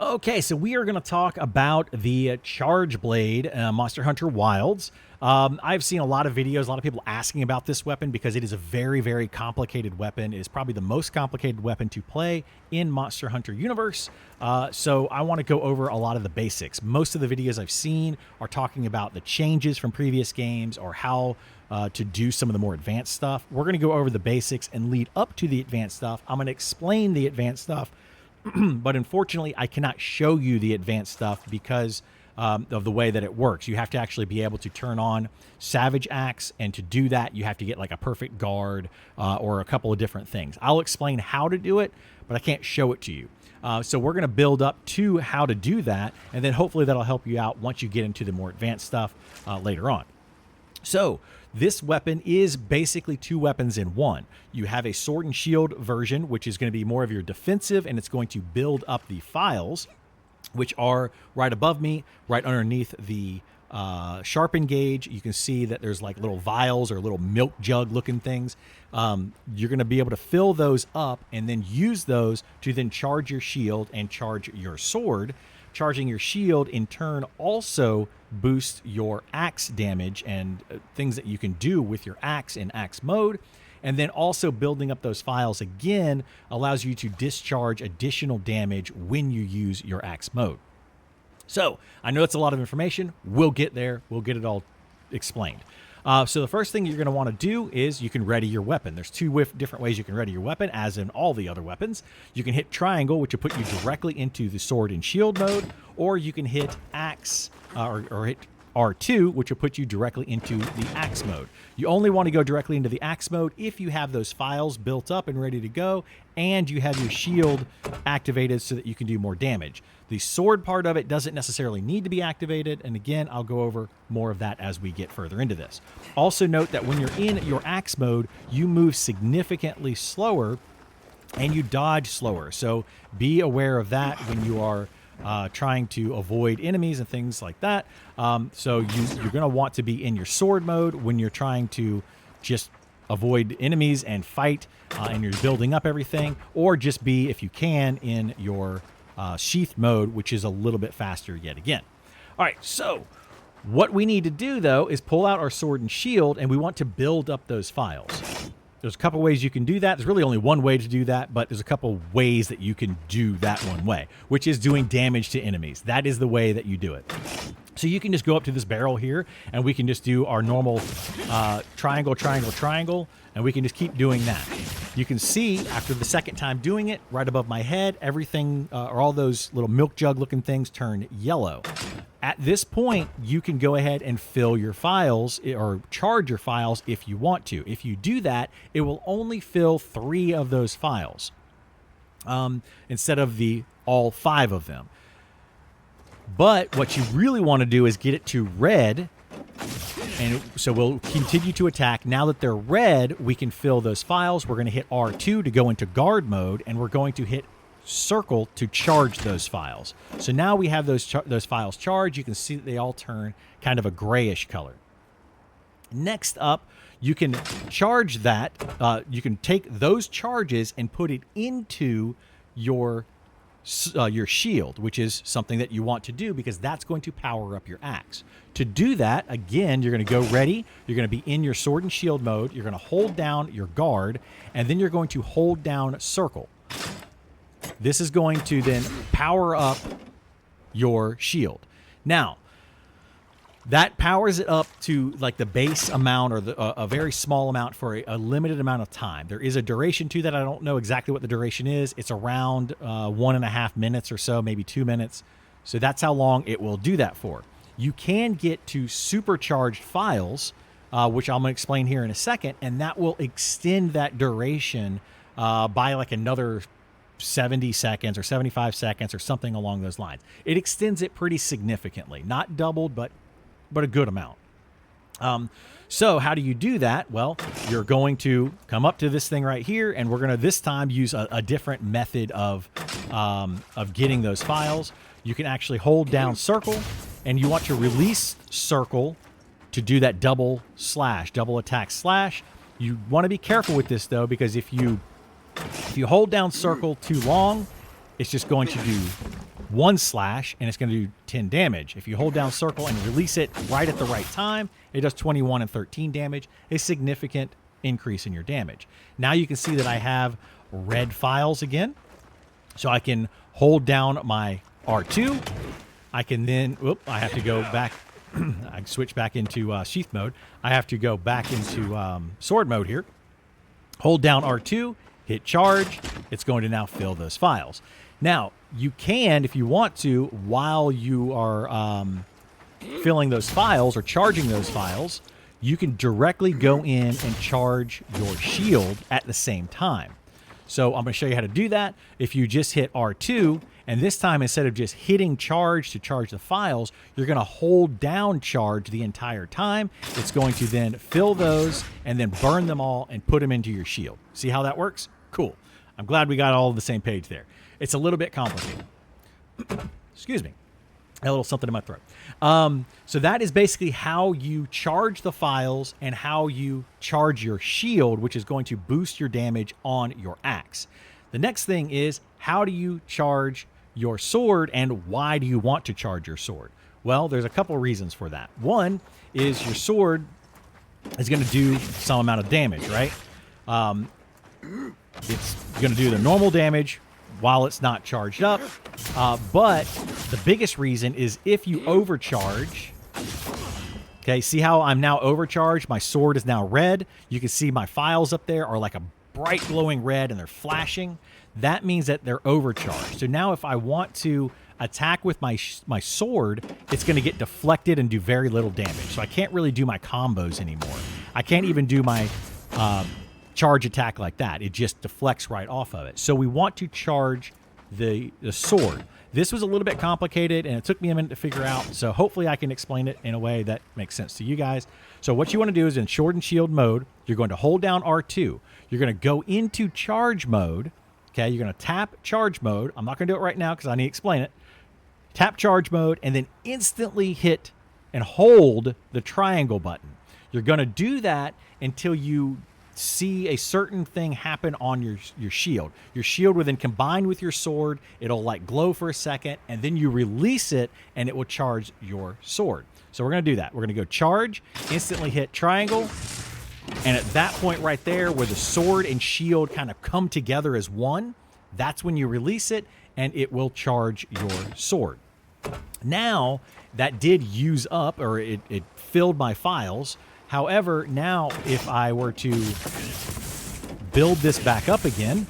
Okay, so we are going to talk about the Charge Blade Monster Hunter Wilds. I've seen a lot of videos, a lot of people asking about this weapon because it is a very, very complicated weapon. It is probably the most complicated weapon to play in Monster Hunter universe. So I want to go over a lot of the basics. Most of the videos I've seen are talking about the changes from previous games or how to do some of the more advanced stuff. We're going to go over the basics and lead up to the advanced stuff. I'm going to explain the advanced stuff. But unfortunately, I cannot show you the advanced stuff because of the way that it works. You have to actually be able to turn on Savage Axe, and to do that, you have to get like a perfect guard or a couple of different things. I'll explain how to do it, but I can't show it to you. So we're going to build up to how to do that, and then hopefully that'll help you out once you get into the more advanced stuff later on. So this weapon is basically two weapons in one. You have a sword and shield version, which is going to be more of your defensive, and it's going to build up the files, which are right above me, right underneath the sharpen gauge. You can see that there's like little vials or little milk jug looking things. You're going to be able to fill those up and then use those to then charge your shield and charge your sword. Charging your shield in turn also boosts your axe damage and things that you can do with your axe in axe mode. And then also building up those files again allows you to discharge additional damage when you use your axe mode. So I know it's a lot of information. We'll get there. We'll get it all explained. So the first thing you're going to want to do is you can ready your weapon. There's two different ways you can ready your weapon, as in all the other weapons. You can hit triangle, which will put you directly into the sword and shield mode, or you can hit axe or hit R2, which will put you directly into the axe mode. You only want to go directly into the axe mode if you have those files built up and ready to go, and you have your shield activated so that you can do more damage. The sword part of it doesn't necessarily need to be activated, and again, I'll go over more of that as we get further into this. Also note that when you're in your axe mode, you move significantly slower and you dodge slower. So be aware of that when you are trying to avoid enemies and things like that. So you're going to want to be in your sword mode when you're trying to just avoid enemies and fight and you're building up everything, or just be, if you can, in your sheath mode, which is a little bit faster yet again. All right, so what we need to do, though, is pull out our sword and shield, and we want to build up those files. There's a couple ways you can do that. There's really only one way to do that, but there's a couple ways that you can do that one way, which is doing damage to enemies. That is the way that you do it. So you can just go up to this barrel here, and we can just do our normal triangle, triangle, triangle, and we can just keep doing that. You can see after the second time doing it, right above my head, everything, or all those little milk jug looking things turn yellow. At this point, you can go ahead and fill your files or charge your files if you want to. If you do that, it will only fill 3 of those files instead of all 5 of them. But what you really want to do is get it to red. And so we'll continue to attack. Now that they're red, we can fill those files. We're going to hit R2 to go into guard mode, and we're going to hit circle to charge those files. So now we have those files charged. You can see that they all turn kind of a grayish color. Next up, you can charge that. You can take those charges and put it into your shield, which is something that you want to do because that's going to power up your axe. To do that, again, you're going to go ready. You're going to be in your sword and shield mode. You're going to hold down your guard, and then you're going to hold down circle. This is going to then power up your shield. Now, that powers it up to like the base amount or a very small amount for a limited amount of time. There is a duration to that. I don't know exactly what the duration is. It's around 1.5 minutes or so, maybe 2 minutes. So that's how long it will do that for. You can get to supercharged files, which I'm going to explain here in a second, and that will extend that duration by like another 70 seconds or 75 seconds or something along those lines. It extends it pretty significantly. Not doubled, but a good amount. So how do you do that? Well, you're going to come up to this thing right here, and we're going to this time use a different method of getting those files. You can actually hold down circle, and you want to release circle to do that double attack slash. You want to be careful with this though, because if you hold down circle too long, it's just going to do one slash, and it's going to do 10 damage. If you hold down circle and release it right at the right time, it does 21 and 13 damage, a significant increase in your damage. Now you can see that I have red files again. So I can hold down my R2. I can then, I have to go back. I switch back into sheath mode. I have to go back into sword mode here. Hold down R2, hit charge. It's going to now fill those files. Now, you can, if you want to, while you are filling those files or charging those files, you can directly go in and charge your shield at the same time. So I'm going to show you how to do that. If you just hit R2, and this time instead of just hitting charge to charge the files, you're going to hold down charge the entire time. It's going to then fill those and then burn them all and put them into your shield. See how that works? Cool. I'm glad we got all on the same page there. It's a little bit complicated. Excuse me. A little something in my throat. So that is basically how you charge the files and how you charge your shield, which is going to boost your damage on your axe. The next thing is, how do you charge your sword, and why do you want to charge your sword? Well, there's a couple of reasons for that. One is your sword is going to do some amount of damage, right? It's going to do the normal damage while it's not charged up. But the biggest reason is if you overcharge. Okay, see how I'm now overcharged? My sword is now red. You can see my files up there are like a bright glowing red and they're flashing. That means that they're overcharged. So now if I want to attack with my sword, it's going to get deflected and do very little damage. So I can't really do my combos anymore. I can't even do my charge attack like that. It just deflects right off of it. So we want to charge the sword. This was a little bit complicated and it took me a minute to figure out. So hopefully I can explain it in a way that makes sense to you guys. So what you want to do is in sword and shield mode, you're going to hold down R2. You're going to go into charge mode. Okay, you're going to tap charge mode. I'm not going to do it right now because I need to explain it. Tap charge mode and then instantly hit and hold the triangle button. You're going to do that until you see a certain thing happen on your shield. Your shield will then combine with your sword. It'll like glow for a second and then you release it and it will charge your sword. So we're going to do that. We're going to go charge, instantly hit triangle. And at that point right there where the sword and shield kind of come together as one, that's when you release it and it will charge your sword. Now, that did use up, or it filled my files. However, now if I were to build this back up again,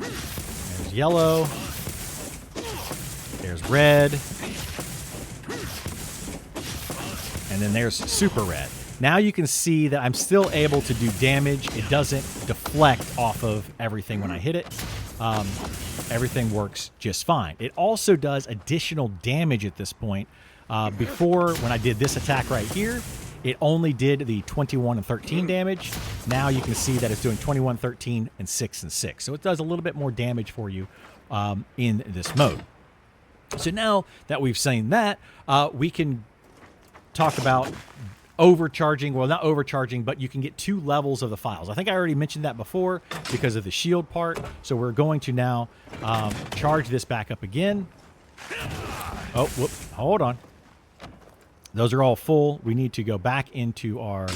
there's yellow, there's red, and then there's super red. Now you can see that I'm still able to do damage. It doesn't deflect off of everything when I hit it. Everything works just fine. It also does additional damage at this point. Before, when I did this attack right here, it only did the 21 and 13 damage. Now you can see that it's doing 21, 13, and 6 and 6. So it does a little bit more damage for you in this mode. So now that we've seen that, we can talk about overcharging. Well, not overcharging, but you can get 2 levels of the files. I think I already mentioned that before because of the shield part. So we're going to now charge this back up again. Oh, whoop, hold on. Those are all full. We need to go back into our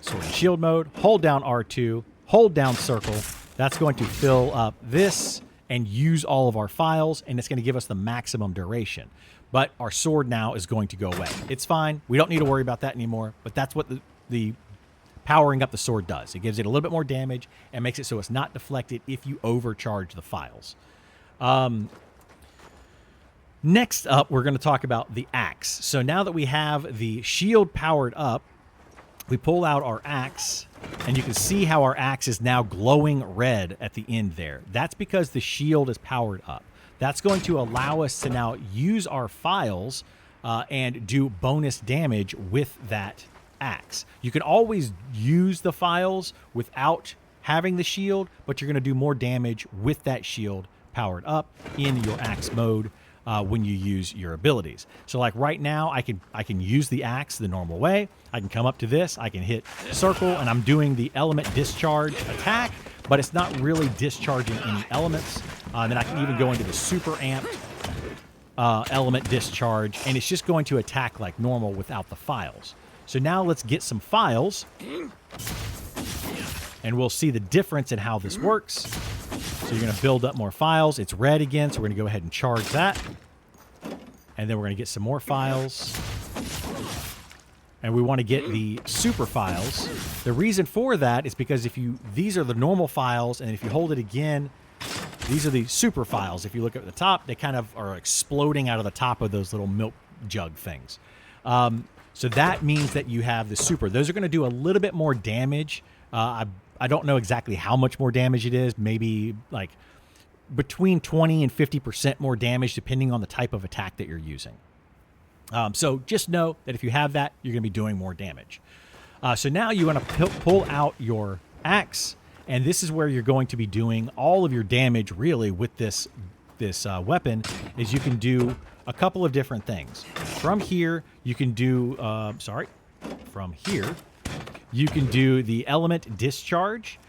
sword and shield mode. Hold down R2. Hold down circle. That's going to fill up this and use all of our files, and it's going to give us the maximum duration. But our sword now is going to go away. It's fine. We don't need to worry about that anymore, but that's what the powering up the sword does. It gives it a little bit more damage and makes it so it's not deflected if you overcharge the files. Next up, we're going to talk about the axe. So now that we have the shield powered up, we pull out our axe, and you can see how our axe is now glowing red at the end there. That's because the shield is powered up. That's going to allow us to now use our files and do bonus damage with that axe. You can always use the files without having the shield, but you're going to do more damage with that shield powered up in your axe mode when you use your abilities. So like right now, I can use the axe the normal way. I can come up to this, I can hit circle, and I'm doing the element discharge attack. but it's not really discharging any elements. And then I can even go into the super amped element discharge, and it's just going to attack like normal without the files. So now let's get some files, and we'll see the difference in how this works. So you're going to build up more files. It's red again, so we're going to go ahead and charge that. And then we're going to get some more files. And we want to get the super files. The reason for that is because these are the normal files, and if you hold it again, these are the super files. If you look at the top, they kind of are exploding out of the top of those little milk jug things. So that means that you have the super. Those are going to do a little bit more damage. I don't know exactly how much more damage it is. Maybe like between 20 and 50% more damage, depending on the type of attack that you're using. So just know that if you have that, you're going to be doing more damage. So now you want to pull out your axe, and this is where you're going to be doing all of your damage really with this weapon. Is you can do a couple of different things. From here, you can do, from here, you can do the element discharge,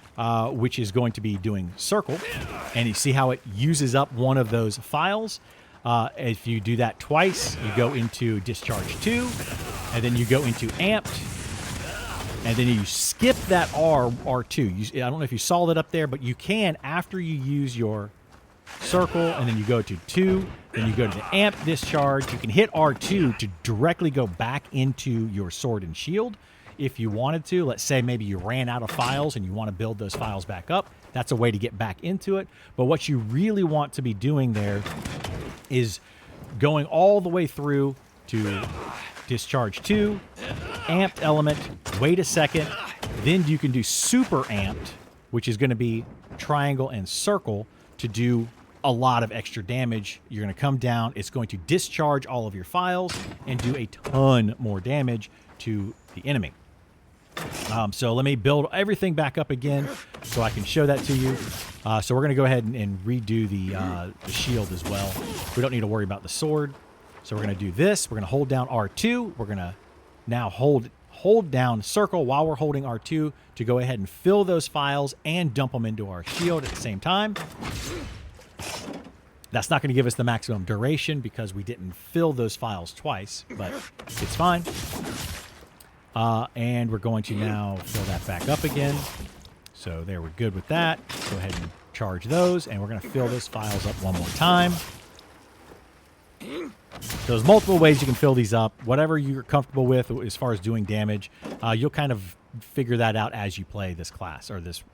which is going to be doing circle. And you see how it uses up one of those files. If you do that twice, you go into discharge 2, and then you go into amped, and then you skip that R2. I don't know if you saw that up there, but you can, after you use your circle, and then you go to 2, then you go to the amp discharge. You can hit R2 to directly go back into your sword and shield if you wanted to. Let's say maybe you ran out of files and you want to build those files back up. That's a way to get back into it. But what you really want to be doing there is going all the way through to discharge 2, amped element, wait a second, then you can do super amped, which is going to be triangle and circle to do a lot of extra damage. You're going to come down, it's going to discharge all of your files and do a ton more damage to the enemy. So let me build everything back up again so I can show that to you. So we're going to go ahead and redo the shield as well. We don't need to worry about the sword. So we're going to do this. We're going to hold down R2. We're going to now hold down circle while we're holding R2 to go ahead and fill those files and dump them into our shield at the same time. That's not going to give us the maximum duration because we didn't fill those files twice, but it's fine. And we're going to now fill that back up again. So there, we're good with that. Go ahead and charge those, and we're going to fill those files up one more time. There's multiple ways you can fill these up. Whatever you're comfortable with as far as doing damage, you'll kind of figure that out as you play this class or this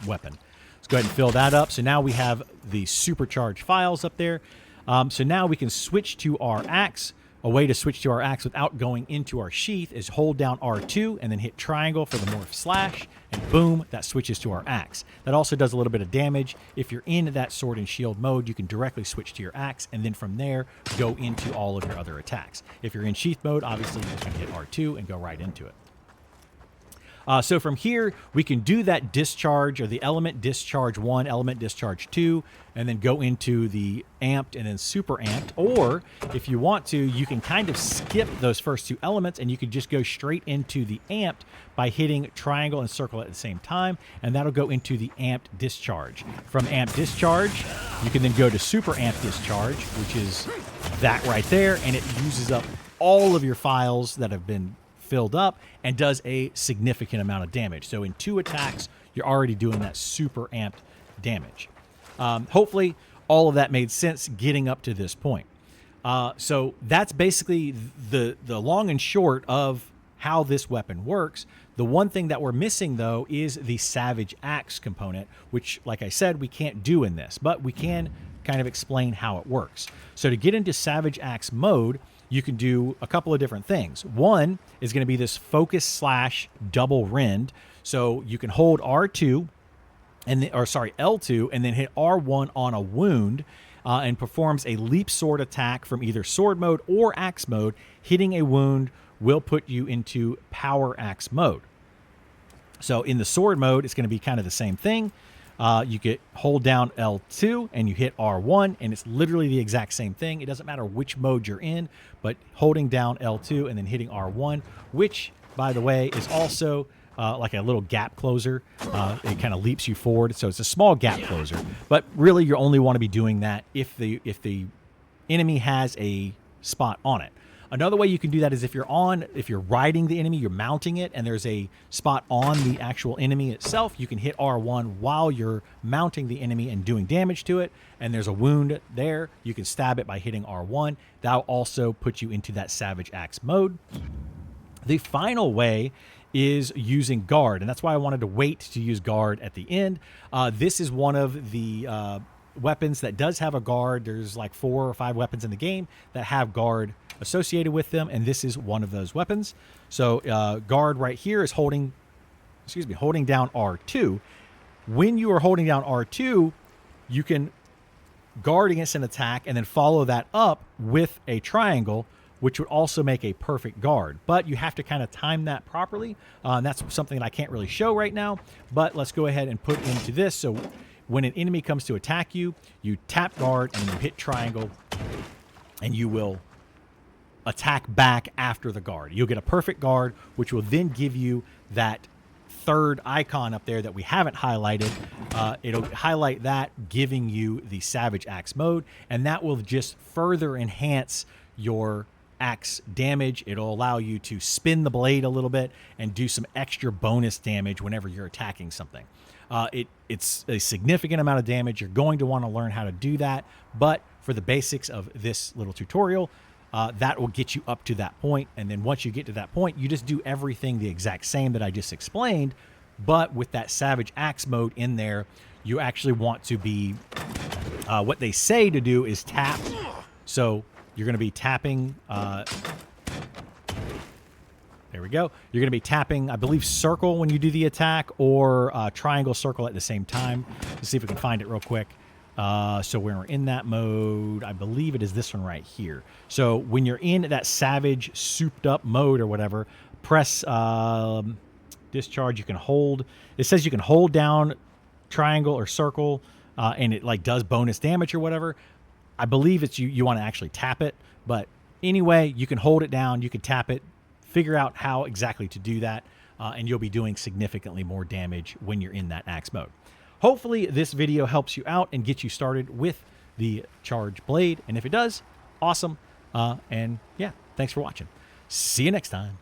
weapon. Let's go ahead and fill that up. So now we have the supercharged files up there. So now we can switch to our axe. A way to switch to our axe without going into our sheath is hold down R2 and then hit triangle for the morph slash, and boom, that switches to our axe. That also does a little bit of damage. If you're in that sword and shield mode, you can directly switch to your axe, and then from there, go into all of your other attacks. If you're in sheath mode, obviously you're just going to hit R2 and go right into it. So from here, we can do that discharge or the element discharge 1, element discharge 2, and then go into the amped and then super amped. Or if you want to, you can kind of skip those first two elements and you can just go straight into the amped by hitting triangle and circle at the same time, and that'll go into the amped discharge. From amped discharge, you can then go to super amped discharge, which is that right there, and it uses up all of your files that have been filled up and does a significant amount of damage. So in 2 attacks, you're already doing that super amped damage. Hopefully all of that made sense getting up to this point. So that's basically the long and short of how this weapon works. The one thing that we're missing though is the Savage Axe component, which like I said, we can't do in this, but we can kind of explain how it works. So to get into Savage Axe mode, you can do a couple of different things. One is going to be this focus slash double rend. So you can hold R2 and L2 and then hit R1 on a wound and performs a leap sword attack from either sword mode or axe mode. Hitting a wound will put you into power axe mode. So in the sword mode, it's going to be kind of the same thing. You get hold down L2 and you hit R1, and it's literally the exact same thing. It doesn't matter which mode you're in, but holding down L2 and then hitting R1, which, by the way, is also like a little gap closer. It kind of leaps you forward, so it's a small gap closer. But really, you only want to be doing that if the enemy has a spot on it. Another way you can do that is if you're riding the enemy, you're mounting it, and there's a spot on the actual enemy itself, you can hit R1 while you're mounting the enemy and doing damage to it, and there's a wound there. You can stab it by hitting R1. That'll also put you into that Savage Axe mode. The final way is using guard, and that's why I wanted to wait to use guard at the end. This is one of the weapons that does have a guard. There's like 4 or 5 weapons in the game that have guard associated with them, and this is one of those weapons. So guard right here is holding down R2. When you are holding down R2, you can guard against an attack and then follow that up with a triangle, which would also make a perfect guard. But you have to kind of time that properly. And that's something that I can't really show right now, but let's go ahead and put into this. So when an enemy comes to attack you, you tap guard and you hit triangle, and you will attack back after the guard. You'll get a perfect guard, which will then give you that third icon up there that we haven't highlighted. It'll highlight that, giving you the Savage Axe mode, and that will just further enhance your axe damage. It'll allow you to spin the blade a little bit and do some extra bonus damage whenever you're attacking something. It's a significant amount of damage. You're going to want to learn how to do that, but for the basics of this little tutorial, that will get you up to that point. And then once you get to that point, you just do everything the exact same that I just explained, but with that Savage Axe mode in there. You actually want to be, what they say to do is tap. So you're going to be tapping, there we go. You're going to be tapping, I believe, circle when you do the attack, or triangle, circle at the same time. Let's see if we can find it real quick. So when we're in that mode, I believe it is this one right here. So when you're in that savage souped up mode or whatever, press discharge. You can hold, it says you can hold down triangle or circle, and it like does bonus damage or whatever. I believe it's you want to actually tap it, but anyway, you can hold it down, you can tap it, figure out how exactly to do that, and you'll be doing significantly more damage when you're in that axe mode. Hopefully this video helps you out and gets you started with the Charge Blade, and if it does, awesome. And yeah, thanks for watching. See you next time.